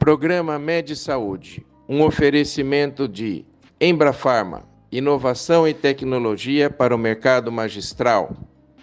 Programa Med Saúde, um oferecimento de Embrafarma, inovação e tecnologia para o mercado magistral.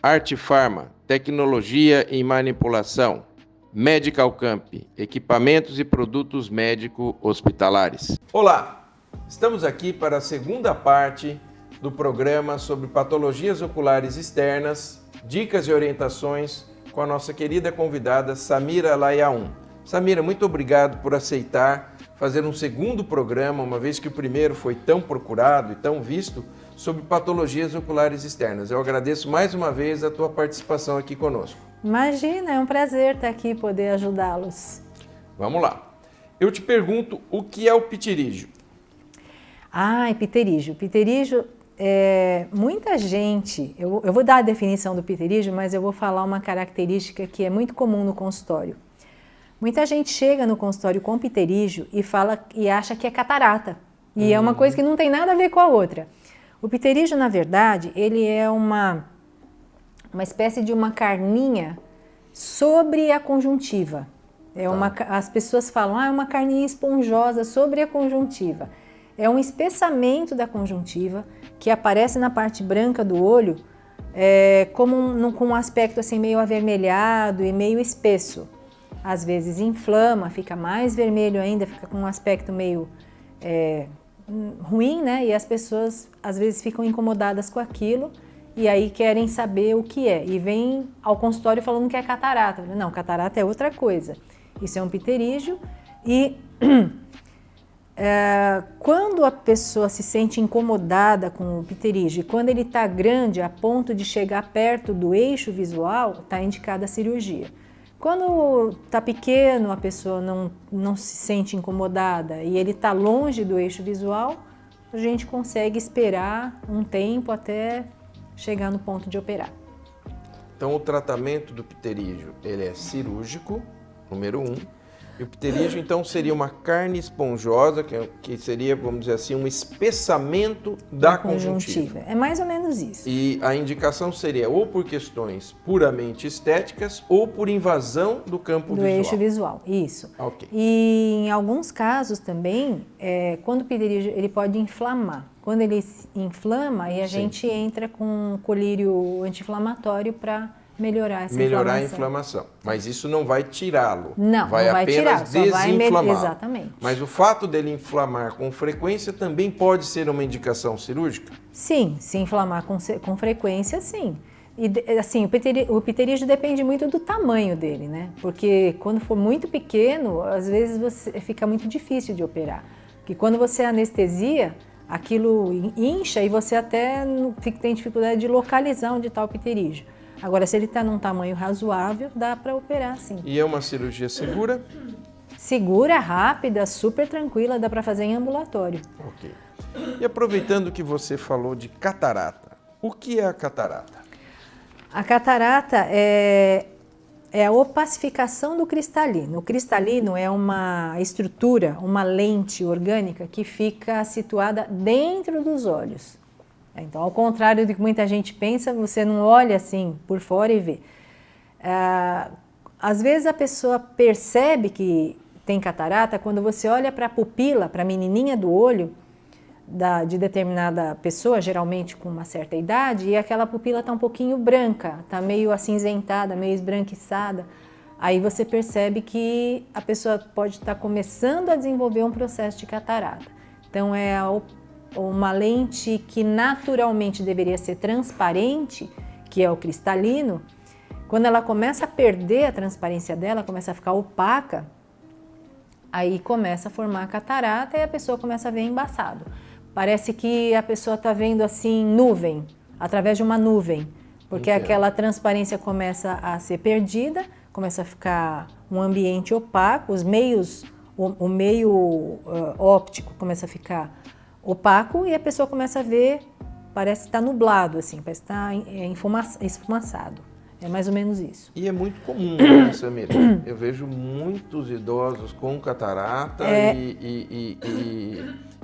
Arte Farma, tecnologia e manipulação. Medical Camp, equipamentos e produtos médico-hospitalares. Olá, estamos aqui para a segunda parte do programa sobre patologias oculares externas, dicas e orientações com a nossa querida convidada Samira Layaun. Samira, muito obrigado por aceitar fazer um segundo programa, uma vez que o primeiro foi tão procurado e tão visto, sobre patologias oculares externas. Eu agradeço mais uma vez a tua participação aqui conosco. Imagina, é um prazer estar aqui e poder ajudá-los. Vamos lá. Eu te pergunto, o que é o pterígio? Pterígio. Pterígio, muita gente, eu vou dar a definição do pterígio, mas eu vou falar uma característica que é muito comum no consultório. Muita gente chega no consultório com pterígio e fala e acha que é catarata. E é uma coisa que não tem nada a ver com a outra. O pterígio, na verdade, ele é uma espécie de uma carninha sobre a conjuntiva. As pessoas falam, é uma carninha esponjosa sobre a conjuntiva. É um espessamento da conjuntiva que aparece na parte branca do olho com um aspecto assim meio avermelhado e meio espesso. Às vezes inflama, fica mais vermelho ainda, fica com um aspecto meio ruim, né? E as pessoas às vezes ficam incomodadas com aquilo e aí querem saber o que é. E vem ao consultório falando que é catarata. Não, catarata é outra coisa. Isso é um pterígio e quando a pessoa se sente incomodada com o pterígio, quando ele está grande a ponto de chegar perto do eixo visual, está indicada a cirurgia. Quando está pequeno, a pessoa não se sente incomodada e ele está longe do eixo visual, a gente consegue esperar um tempo até chegar no ponto de operar. Então, o tratamento do pterígio, ele é cirúrgico, número 1. E o pterígio, então, seria uma carne esponjosa, que seria, vamos dizer assim, um espessamento da conjuntiva. É mais ou menos isso. E a indicação seria ou por questões puramente estéticas ou por invasão do campo visual. Do eixo visual, isso. Ok. E em alguns casos também, quando o pterígio, ele pode inflamar. Quando ele inflama, aí a gente entra com um colírio anti-inflamatório para melhorar a inflamação. Mas isso não vai tirá-lo. Não vai apenas tirar, desinflamar. Exatamente. Mas o fato dele inflamar com frequência também pode ser uma indicação cirúrgica? Sim, se inflamar com frequência, sim. E assim, o pterígio depende muito do tamanho dele, né? Porque quando for muito pequeno, às vezes fica muito difícil de operar. Porque quando você anestesia, aquilo incha e você até tem dificuldade de localizar onde está o pterígio. Agora, se ele está num tamanho razoável, dá para operar, sim. E é uma cirurgia segura? Segura, rápida, super tranquila, dá para fazer em ambulatório. Ok. E aproveitando que você falou de catarata, o que é a catarata? A catarata é a opacificação do cristalino. O cristalino é uma estrutura, uma lente orgânica que fica situada dentro dos olhos. Então, ao contrário do que muita gente pensa, você não olha assim por fora e vê. Às vezes a pessoa percebe que tem catarata quando você olha para a pupila, para a menininha do olho de determinada pessoa, geralmente com uma certa idade, e aquela pupila está um pouquinho branca, está meio acinzentada, meio esbranquiçada. Aí você percebe que a pessoa pode estar começando a desenvolver um processo de catarata. Então, uma lente que naturalmente deveria ser transparente, que é o cristalino, quando ela começa a perder a transparência dela, começa a ficar opaca, aí começa a formar a catarata e a pessoa começa a ver embaçado. Parece que a pessoa está vendo assim nuvem, através de uma nuvem, porque aquela transparência começa a ser perdida, começa a ficar um ambiente opaco, o meio óptico começa a ficar opaco e a pessoa começa a ver, parece estar nublado, assim, parece estar esfumaçado. É mais ou menos isso. E é muito comum, né, Samira? Eu vejo muitos idosos com catarata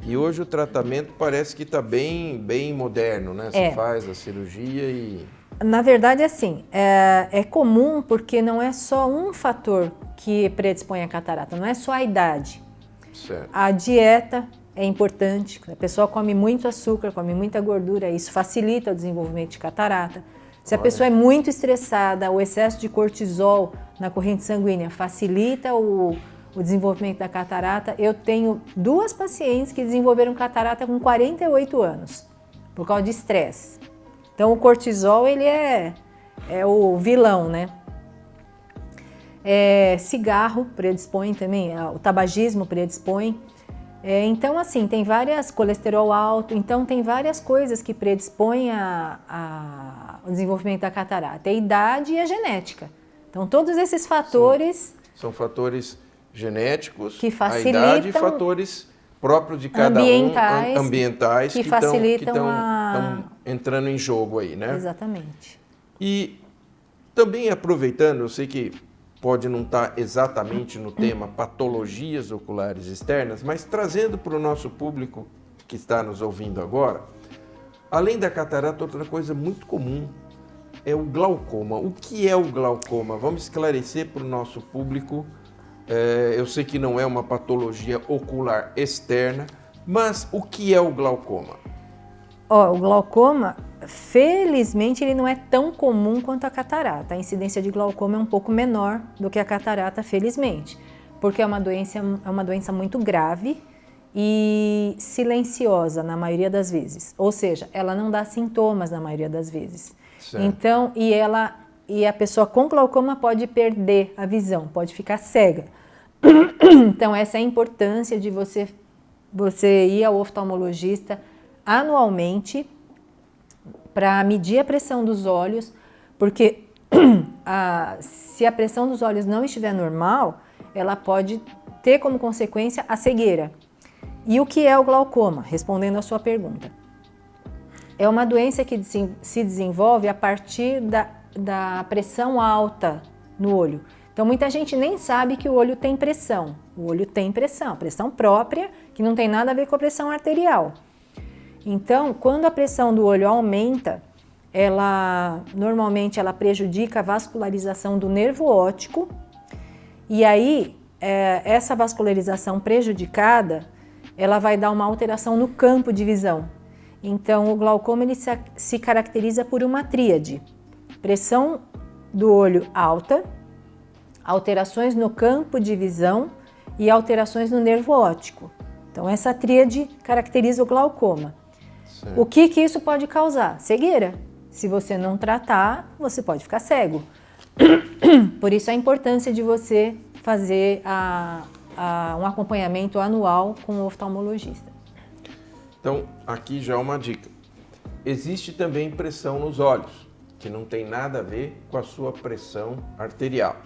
e hoje o tratamento parece que está bem moderno, né? Você faz a cirurgia e... Na verdade, assim, é comum porque não é só um fator que predispõe à catarata, não é só a idade. Certo. A dieta é importante, a pessoa come muito açúcar, come muita gordura, isso facilita o desenvolvimento de catarata. Se a pessoa é muito estressada, o excesso de cortisol na corrente sanguínea facilita o desenvolvimento da catarata. Eu tenho 2 pacientes que desenvolveram catarata com 48 anos, por causa de estresse. Então o cortisol, ele é o vilão, né? Cigarro predispõe também, o tabagismo predispõe. Então, assim, tem várias, colesterol alto, então tem várias coisas que predispõem ao desenvolvimento da catarata. A idade e a genética. Então, todos esses fatores... São fatores genéticos, que facilitam, a idade e fatores próprios de cada ambientais que facilitam estão entrando em jogo aí, né? Exatamente. E também aproveitando, eu sei que pode não estar exatamente no tema patologias oculares externas, mas trazendo para o nosso público que está nos ouvindo agora, além da catarata, outra coisa muito comum é o glaucoma. O que é o glaucoma? Vamos esclarecer para o nosso público. Eu sei que não é uma patologia ocular externa, mas o que é o glaucoma? O glaucoma, felizmente, ele não é tão comum quanto a catarata. A incidência de glaucoma é um pouco menor do que a catarata, felizmente, porque é uma doença muito grave e silenciosa na maioria das vezes. Ou seja, ela não dá sintomas na maioria das vezes. Certo. Então, e a pessoa com glaucoma pode perder a visão, pode ficar cega. Então, essa é a importância de você ir ao oftalmologista anualmente para medir a pressão dos olhos, porque se a pressão dos olhos não estiver normal, ela pode ter como consequência a cegueira. E o que é o glaucoma? Respondendo à sua pergunta. É uma doença que se desenvolve a partir da pressão alta no olho. Então, muita gente nem sabe que o olho tem pressão. O olho tem pressão própria, que não tem nada a ver com a pressão arterial. Então, quando a pressão do olho aumenta, normalmente ela prejudica a vascularização do nervo óptico, e aí essa vascularização prejudicada, ela vai dar uma alteração no campo de visão. Então, o glaucoma ele se caracteriza por uma tríade: pressão do olho alta, alterações no campo de visão e alterações no nervo óptico. Então, essa tríade caracteriza o glaucoma. Certo. O que isso pode causar? Cegueira. Se você não tratar, você pode ficar cego. Por isso a importância de você fazer um acompanhamento anual com o oftalmologista. Então, aqui já uma dica. Existe também pressão nos olhos, que não tem nada a ver com a sua pressão arterial.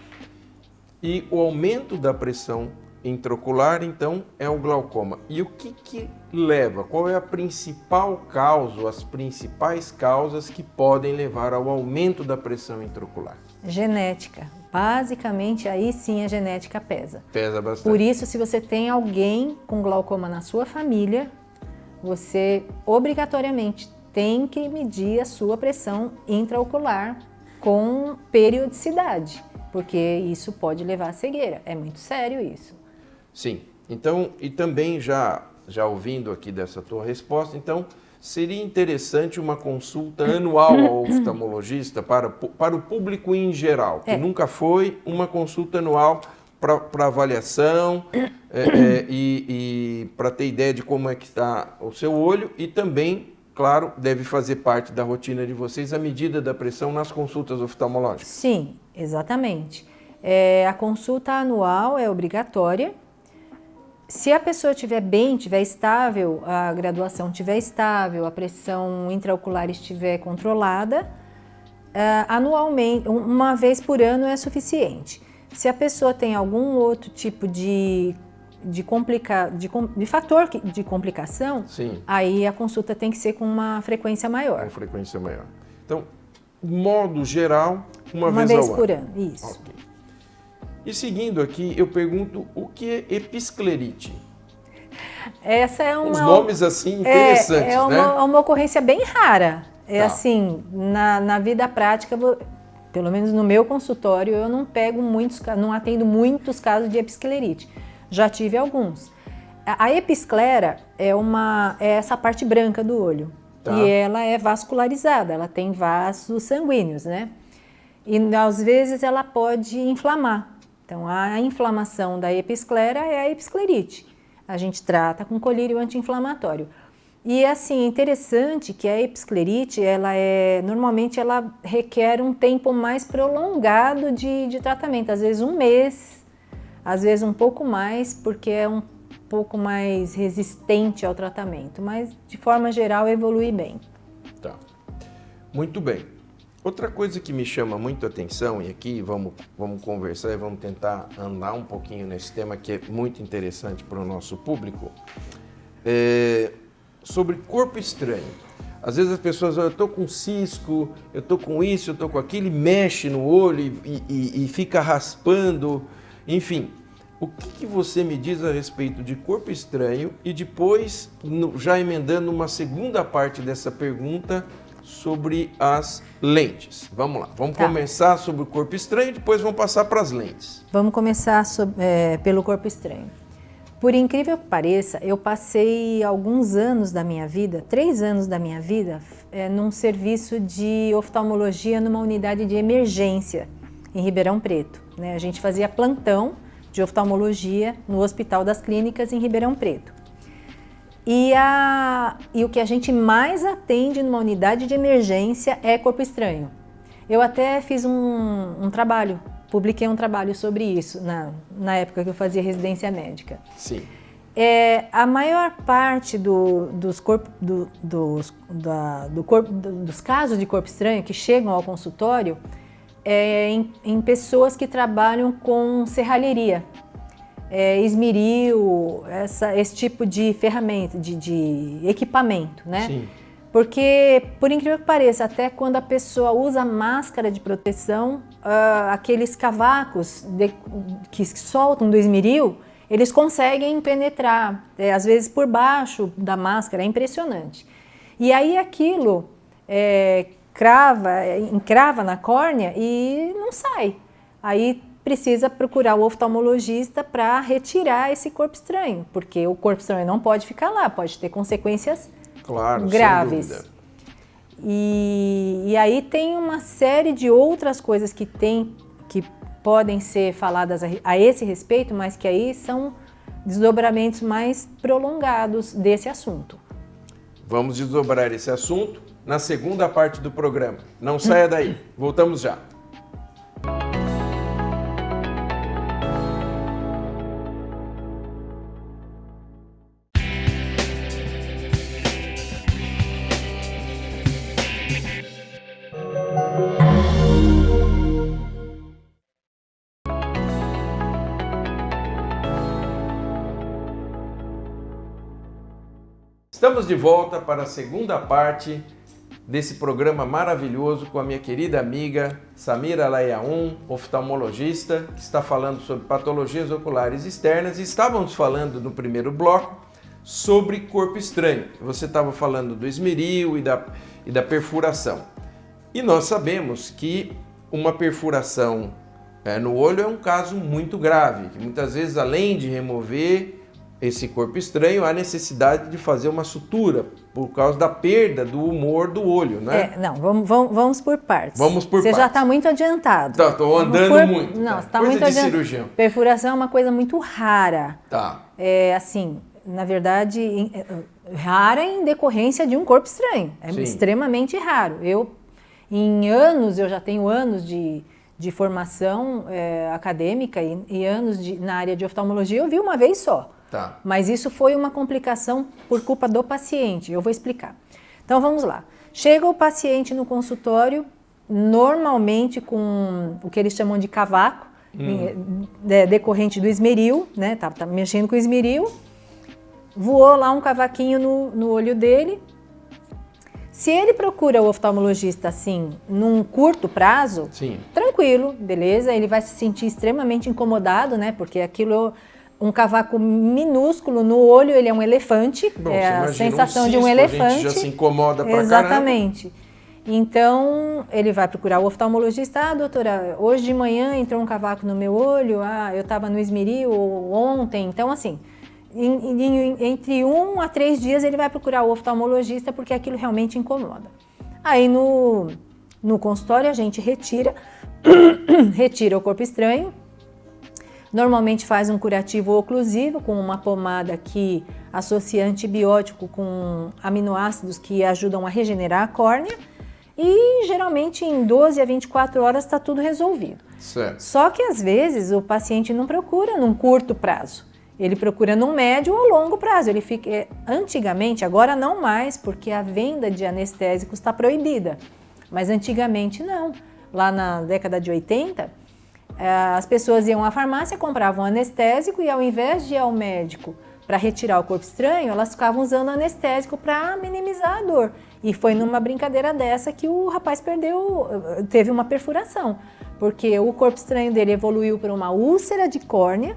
E o aumento da pressão intraocular, então, é o glaucoma. E o que leva? Qual é a principal causa, as principais causas que podem levar ao aumento da pressão intraocular? Genética. Basicamente, aí sim a genética pesa. Pesa bastante. Por isso, se você tem alguém com glaucoma na sua família, você obrigatoriamente tem que medir a sua pressão intraocular com periodicidade, porque isso pode levar à cegueira. É muito sério isso. Sim. Então, e também já ouvindo aqui dessa tua resposta, então, seria interessante uma consulta anual ao oftalmologista para o público em geral, que nunca foi, uma consulta anual para avaliação e para ter ideia de como é que está o seu olho e também, claro, deve fazer parte da rotina de vocês a medida da pressão nas consultas oftalmológicas. Sim, exatamente. A consulta anual é obrigatória. Se a pessoa estiver bem, estiver estável, a graduação estiver estável, a pressão intraocular estiver controlada, anualmente, uma vez por ano é suficiente. Se a pessoa tem algum outro tipo de fator de complicação, sim, aí a consulta tem que ser com uma frequência maior. Com frequência maior. Então, modo geral, uma vez ao ano. Por ano, isso. Okay. E seguindo aqui, eu pergunto o que é episclerite? Essa é uns nomes assim interessantes, né? É uma ocorrência bem rara. Assim, na vida prática, Pelo menos no meu consultório eu não não atendo muitos casos de episclerite. Já tive alguns. A episclera é essa parte branca do olho. Tá. E ela é vascularizada, ela tem vasos sanguíneos, né? E às vezes ela pode inflamar. Então a inflamação da episclera é a episclerite. A gente trata com colírio anti-inflamatório. E assim, interessante que a episclerite, normalmente ela requer um tempo mais prolongado de tratamento, às vezes um mês, às vezes um pouco mais, porque é um pouco mais resistente ao tratamento, mas de forma geral evolui bem. Tá, muito bem. Outra coisa que me chama muito a atenção, e aqui vamos conversar e vamos tentar andar um pouquinho nesse tema que é muito interessante para o nosso público, sobre corpo estranho. Às vezes as pessoas falam, eu estou com cisco, eu estou com isso, eu estou com aquilo, e mexe no olho e fica raspando, enfim. O que você me diz a respeito de corpo estranho e depois, já emendando uma segunda parte dessa pergunta sobre as lentes. Vamos lá, vamos começar sobre o corpo estranho e depois vamos passar para as lentes. Vamos começar pelo corpo estranho. Por incrível que pareça, eu passei alguns anos da minha vida, 3 anos da minha vida, num serviço de oftalmologia numa unidade de emergência em Ribeirão Preto, né? A gente fazia plantão de oftalmologia no Hospital das Clínicas em Ribeirão Preto. E o que a gente mais atende numa unidade de emergência é corpo estranho. Eu até fiz um trabalho, publiquei um trabalho sobre isso na época que eu fazia residência médica. Sim. A maior parte dos casos de corpo estranho que chegam ao consultório em pessoas que trabalham com serralheria, esmeril, esse tipo de ferramenta, de equipamento, né? Sim. Porque, por incrível que pareça, até quando a pessoa usa máscara de proteção, aqueles cavacos que soltam do esmeril, eles conseguem penetrar, às vezes por baixo da máscara, é impressionante. E aí aquilo encrava na córnea e não sai. Aí precisa procurar o oftalmologista para retirar esse corpo estranho, porque o corpo estranho não pode ficar lá, pode ter consequências graves. Sem dúvida. E aí tem uma série de outras coisas que podem ser faladas a esse respeito, mas que aí são desdobramentos mais prolongados desse assunto. Vamos desdobrar esse assunto na segunda parte do programa. Não saia daí, voltamos já. Estamos de volta para a segunda parte desse programa maravilhoso com a minha querida amiga Samira Layaun, oftalmologista, que está falando sobre patologias oculares externas. E estávamos falando no primeiro bloco sobre corpo estranho. Você estava falando do esmeril e da perfuração. E nós sabemos que uma perfuração no olho é um caso muito grave, que muitas vezes, além de remover esse corpo estranho, há necessidade de fazer uma sutura por causa da perda do humor do olho, né? Vamos por partes. Vamos por partes. Você já está muito adiantado. Estou andando muito. Não, tá? Está Coisa muito de cirurgião. Perfuração é uma coisa muito rara. Tá. Na verdade, rara em decorrência de um corpo estranho. É Sim. extremamente raro. Eu já tenho anos de formação acadêmica e anos na área de oftalmologia, eu vi uma vez só. Tá. Mas isso foi uma complicação por culpa do paciente, eu vou explicar. Então vamos lá. Chega o paciente no consultório, normalmente com o que eles chamam de cavaco, decorrente do esmeril, né? Tá mexendo com o esmeril, voou lá um cavaquinho no olho dele. Se ele procura o oftalmologista assim, num curto prazo, Sim. Tranquilo, beleza, ele vai se sentir extremamente incomodado, né? Porque aquilo, um cavaco minúsculo no olho, ele é um elefante, Bom, a sensação de um cisco, elefante. A gente já se incomoda pra Exatamente. caramba. Então, ele vai procurar o oftalmologista. Doutora, hoje de manhã entrou um cavaco no meu olho, eu estava no esmeril ontem. Então, assim, entre 1 a 3 dias ele vai procurar o oftalmologista porque aquilo realmente incomoda. Aí, no consultório, a gente retira o corpo estranho. Normalmente faz um curativo oclusivo com uma pomada que associa antibiótico com aminoácidos que ajudam a regenerar a córnea e geralmente em 12 a 24 horas está tudo resolvido. Certo. Só que às vezes o paciente não procura num curto prazo, ele procura num médio ou longo prazo. Ele fica, antigamente, agora não mais, porque a venda de anestésicos está proibida, mas antigamente não. Lá na década de 80, as pessoas iam à farmácia, compravam anestésico e ao invés de ir ao médico para retirar o corpo estranho, elas ficavam usando anestésico para minimizar a dor. E foi numa brincadeira dessa que o rapaz teve uma perfuração, porque o corpo estranho dele evoluiu para uma úlcera de córnea.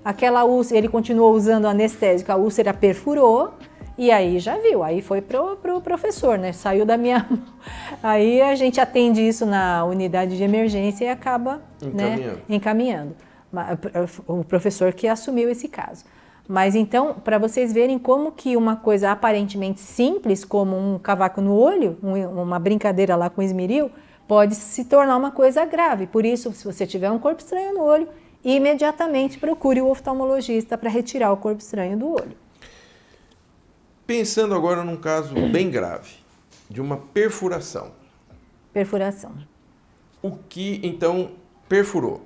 Aquela úlcera, ele continuou usando anestésico, a úlcera perfurou. E aí já viu, aí foi pro professor, né? Saiu da minha mão. Aí a gente atende isso na unidade de emergência e acaba encaminhando. O professor que assumiu esse caso. Mas então, para vocês verem como que uma coisa aparentemente simples, como um cavaco no olho, uma brincadeira lá com esmeril, pode se tornar uma coisa grave. Por isso, se você tiver um corpo estranho no olho, imediatamente procure o oftalmologista para retirar o corpo estranho do olho. Pensando agora num caso bem grave, de uma perfuração. Perfuração. O que, então, perfurou?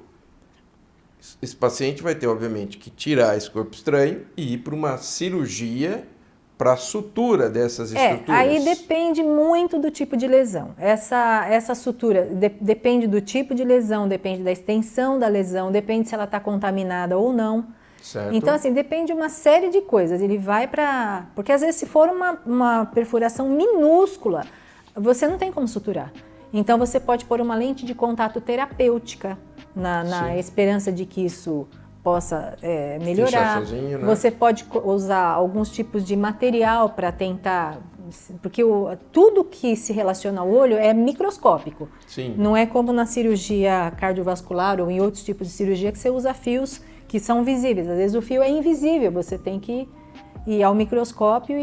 Esse paciente vai ter, obviamente, que tirar esse corpo estranho e ir para uma cirurgia para a sutura dessas estruturas. Aí depende muito do tipo de lesão. Essa sutura depende do tipo de lesão, depende da extensão da lesão, depende se ela está contaminada ou não. Certo. Então, assim, depende de uma série de coisas. Ele vai para... Porque, às vezes, se for uma perfuração minúscula, você não tem como suturar. Então, você pode pôr uma lente de contato terapêutica na esperança de que isso possa melhorar. Sozinho, né? Você pode usar alguns tipos de material para tentar... Porque tudo que se relaciona ao olho é microscópico. Sim. Não é como na cirurgia cardiovascular ou em outros tipos de cirurgia que você usa fios que são visíveis. Às vezes o fio é invisível, você tem que ir ao microscópio.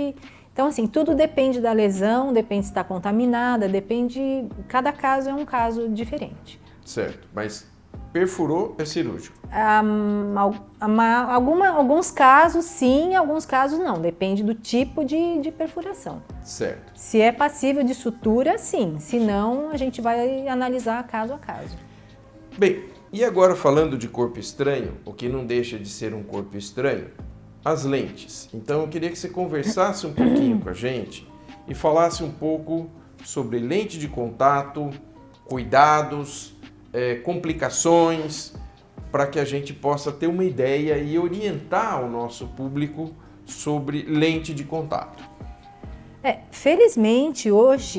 Então, assim, tudo depende da lesão, depende se está contaminada, depende... Cada caso é um caso diferente. Certo, mas perfurou é cirúrgico? Alguns casos sim, alguns casos não. Depende do tipo de perfuração. Certo. Se é passível de sutura, sim. Se não, a gente vai analisar caso a caso. Bem, e agora falando de corpo estranho, o que não deixa de ser um corpo estranho, as lentes. Então eu queria que você conversasse um pouquinho com a gente e falasse um pouco sobre lente de contato, cuidados, complicações, para que a gente possa ter uma ideia e orientar o nosso público sobre lente de contato. Felizmente,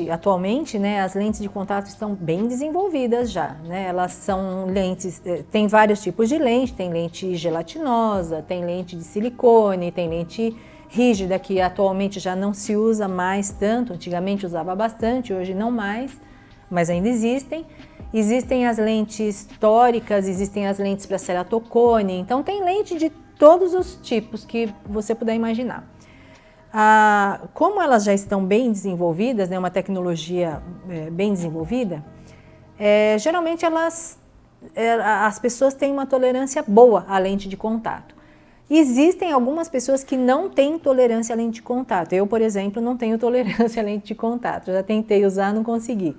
atualmente, né, as lentes de contato estão bem desenvolvidas já, né? Elas são lentes, tem vários tipos de lente, tem lente gelatinosa, tem lente de silicone, tem lente rígida, que atualmente já não se usa mais tanto, antigamente usava bastante, hoje não mais, mas ainda existem. Existem as lentes tóricas, existem as lentes para ceratocone, então tem lente de todos os tipos que você puder imaginar. Como elas já estão bem desenvolvidas, né, uma tecnologia bem desenvolvida, geralmente as pessoas têm uma tolerância boa à lente de contato. Existem algumas pessoas que não têm tolerância à lente de contato. Eu, por exemplo, não tenho tolerância à lente de contato. Já tentei usar, não consegui.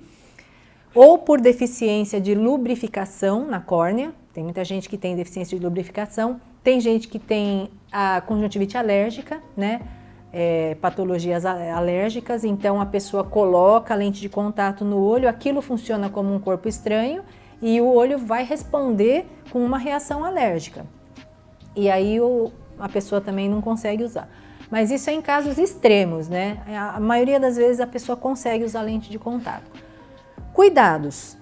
Ou por deficiência de lubrificação na córnea. Tem muita gente que tem deficiência de lubrificação. Tem gente que tem a conjuntivite alérgica, né? Patologias alérgicas. Então a pessoa coloca a lente de contato no olho, aquilo funciona como um corpo estranho e o olho vai responder com uma reação alérgica. E aí a pessoa também não consegue usar. Mas isso é em casos extremos, né? A maioria das vezes a pessoa consegue usar lente de contato. Cuidados.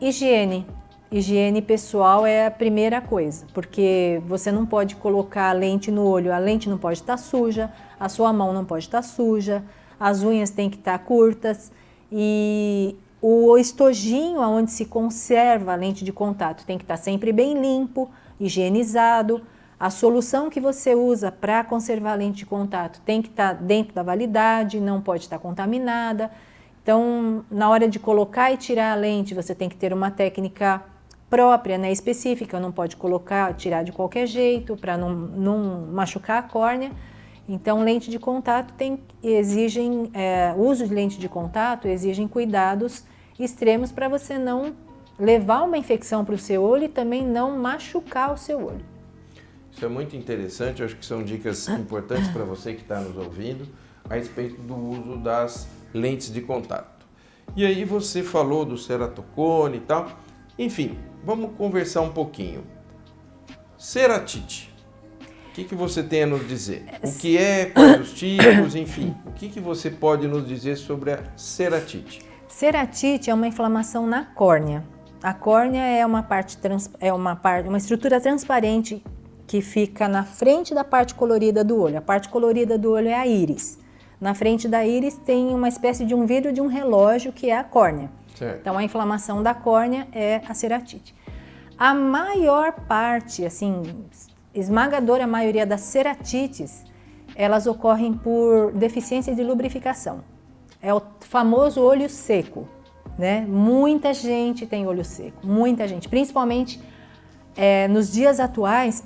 Higiene. Higiene pessoal é a primeira coisa, porque você não pode colocar a lente no olho, a lente não pode estar suja, a sua mão não pode estar suja, as unhas têm que estar curtas. E o estojinho onde se conserva a lente de contato tem que estar sempre bem limpo, higienizado. A solução que você usa para conservar a lente de contato tem que estar dentro da validade, não pode estar contaminada. Então, na hora de colocar e tirar a lente, você tem que ter uma técnica própria, né, específica, não pode colocar, tirar de qualquer jeito para não machucar a córnea. Então, lente de contato o uso de lente de contato exigem cuidados extremos para você não levar uma infecção para o seu olho e também não machucar o seu olho. Isso é muito interessante, eu acho que são dicas importantes para você que está nos ouvindo a respeito do uso das lentes de contato. E aí você falou do ceratocone e tal, enfim, vamos conversar um pouquinho. Ceratite, o que você tem a nos dizer? O que é, quais os tipos, enfim, o que você pode nos dizer sobre a ceratite? Ceratite é uma inflamação na córnea. A córnea é uma estrutura transparente que fica na frente da parte colorida do olho. A parte colorida do olho é a íris. Na frente da íris tem uma espécie de um vidro de um relógio que é a córnea. Certo. Então a inflamação da córnea é a ceratite. A maior parte, assim, esmagadora maioria das ceratites, elas ocorrem por deficiência de lubrificação. É o famoso olho seco, né? Muita gente tem olho seco, muita gente, principalmente nos dias atuais,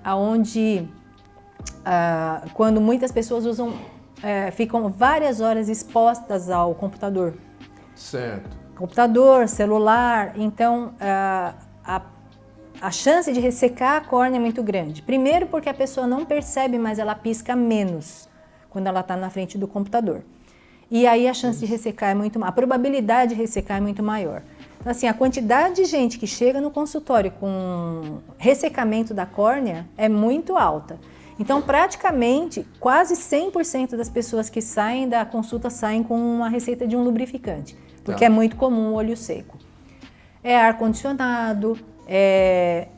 onde quando muitas pessoas ficam várias horas expostas ao computador. Certo. Computador, celular, então a chance de ressecar a córnea é muito grande. Primeiro porque a pessoa não percebe, mas ela pisca menos quando ela está na frente do computador. E aí a chance de ressecar é muito maior, a probabilidade de ressecar é muito maior. Então, assim, a quantidade de gente que chega no consultório com ressecamento da córnea é muito alta. Então, praticamente, quase 100% das pessoas que saem da consulta saem com uma receita de um lubrificante, porque é muito comum o olho seco. É ar-condicionado,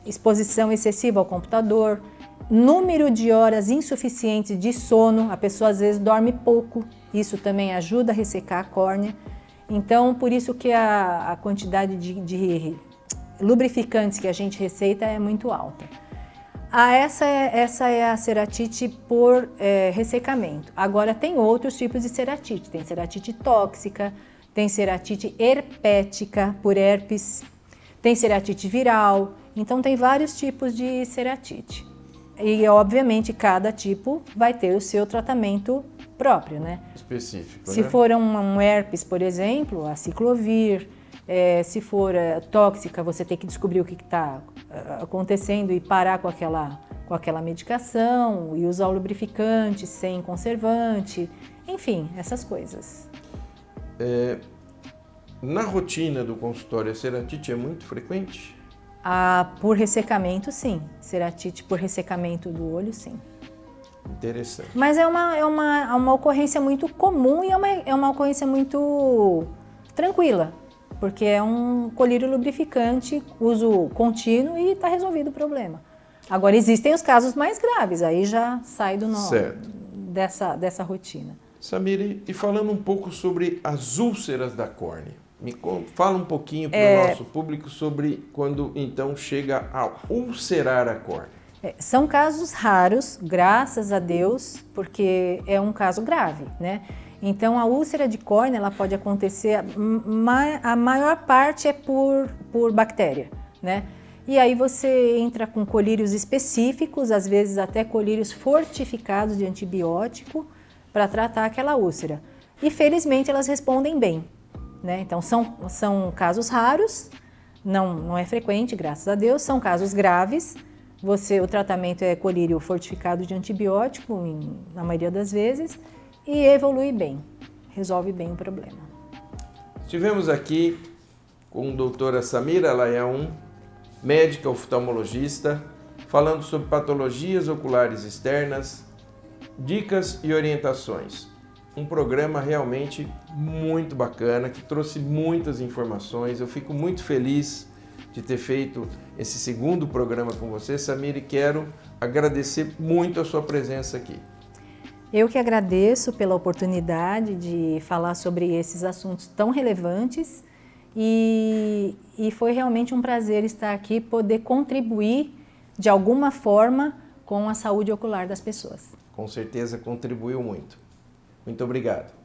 exposição excessiva ao computador, número de horas insuficientes de sono, a pessoa às vezes dorme pouco, isso também ajuda a ressecar a córnea. Então, por isso que a quantidade de lubrificantes que a gente receita é muito alta. Essa é a ceratite por ressecamento. Agora, tem outros tipos de ceratite. Tem ceratite tóxica, tem ceratite herpética por herpes, tem ceratite viral. Então, tem vários tipos de ceratite. E, obviamente, cada tipo vai ter o seu tratamento próprio, né? Específico, Se for um herpes, por exemplo, a ciclovir. Se for tóxica, você tem que descobrir o que está acontecendo e parar com aquela medicação e usar o lubrificante sem conservante, enfim, essas coisas. Na rotina do consultório, a ceratite é muito frequente? Por ressecamento, sim. Ceratite por ressecamento do olho, sim. Interessante. Mas é uma ocorrência muito comum e é uma ocorrência muito tranquila, porque é um colírio lubrificante, uso contínuo e está resolvido o problema. Agora, existem os casos mais graves, aí já sai dessa rotina. Samira, e falando um pouco sobre as úlceras da córnea, fala um pouquinho para o nosso público sobre quando então chega a ulcerar a córnea. São casos raros, graças a Deus, porque é um caso grave, né? Então, a úlcera de córnea, ela pode acontecer, a maior parte é por bactéria, né? E aí você entra com colírios específicos, às vezes até colírios fortificados de antibiótico, para tratar aquela úlcera. E, felizmente, elas respondem bem, né? Então, são casos raros, não é frequente, graças a Deus, são casos graves. O tratamento é colírio fortificado de antibiótico, na maioria das vezes, e evolui bem, resolve bem o problema. Estivemos aqui com a doutora Samira Layaun, médica oftalmologista, falando sobre patologias oculares externas, dicas e orientações. Um programa realmente muito bacana, que trouxe muitas informações. Eu fico muito feliz de ter feito esse segundo programa com você, Samira, e quero agradecer muito a sua presença aqui. Eu que agradeço pela oportunidade de falar sobre esses assuntos tão relevantes e foi realmente um prazer estar aqui, poder contribuir de alguma forma com a saúde ocular das pessoas. Com certeza contribuiu muito. Muito obrigado.